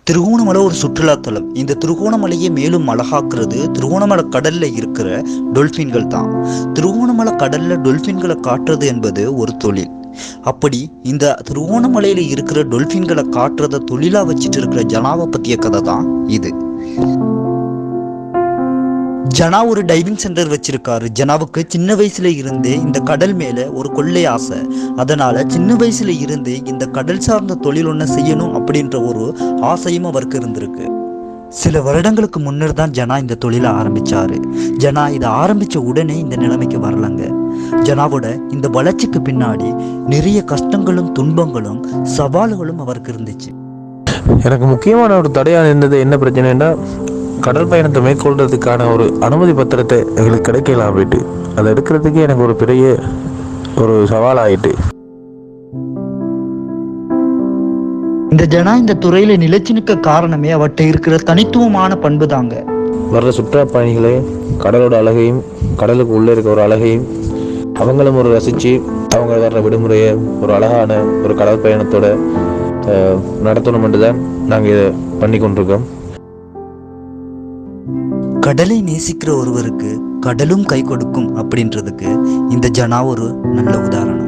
திருகோணமலை ஒரு சுற்றுலாத்தலம். இந்த திருகோணமலையை மேலும் அழகாக்குறது திருகோணமலை கடல்ல இருக்கிற டொல்பின்கள் தான். திருகோணமலை கடல்ல டொல்பின்களை காட்டுறது என்பது ஒரு தொழில். அப்படி இந்த திருகோணமலையில இருக்கிற டொல்பின்களை காட்டுறத தொழிலா வச்சுட்டு இருக்கிற ஜனாவை பத்திய கதை தான் இது. ஜனா ஒரு டைவிங் சென்டர் வச்சிருக்காரு. ஜனாவுக்கு சின்ன வயசுல இருந்தே இந்த கடல் மேல ஒரு கொள்ளை ஆசை. அதனால சின்ன வயசுல இருந்தே இந்த கடல் சார்ந்த தொழில் ஒன்று செய்யணும் அப்படின்ற ஒரு ஆசையும் அவருக்கு இருந்திருக்கு. சில வருடங்களுக்கு முன்னர் தான் ஜனா இந்த தொழிலை ஆரம்பிச்சாரு. ஜனா இதை ஆரம்பிச்ச உடனே இந்த நிலைமைக்கு வரலங்க. ஜனாவோட இந்த வளர்ச்சிக்கு பின்னாடி நிறைய கஷ்டங்களும் துன்பங்களும் சவால்களும் அவருக்கு இருந்துச்சு. எனக்கு முக்கியமான ஒரு தடையாக இருந்தது என்ன பிரச்சனைன்னா, கடல் பயணத்தை மேற்கொள்றதுக்கான ஒரு அனுமதி பத்திரத்தை எங்களுக்கு கிடைக்கலாம் போயிட்டு அதை எடுக்கிறதுக்கு எனக்கு ஒரு பெரிய ஒரு சவாலாயிட்டு. இந்த ஜனா இந்த துறையில நிலைச்சு நிற்க காரணமே அவர்கிட்ட இருக்கிற தனித்துவமான பண்பு தாங்க. வர்ற சுற்றுலா பயணிகளே கடலோட அழகையும் கடலுக்கு உள்ளே இருக்க ஒரு அழகையும் அவங்களும் ஒரு ரசித்து அவங்க வர்ற விடுமுறையை ஒரு அழகான ஒரு கடல் பயணத்தோட நடத்தணும்னு தான் நாங்கள் இதை பண்ணி கொண்டிருக்கோம். கடலை நேசிக்கிற ஒருவருக்கு கடலும் கை கொடுக்கும் அப்படின்றதுக்கு இந்த ஜனா ஒரு நல்ல உதாரணம்.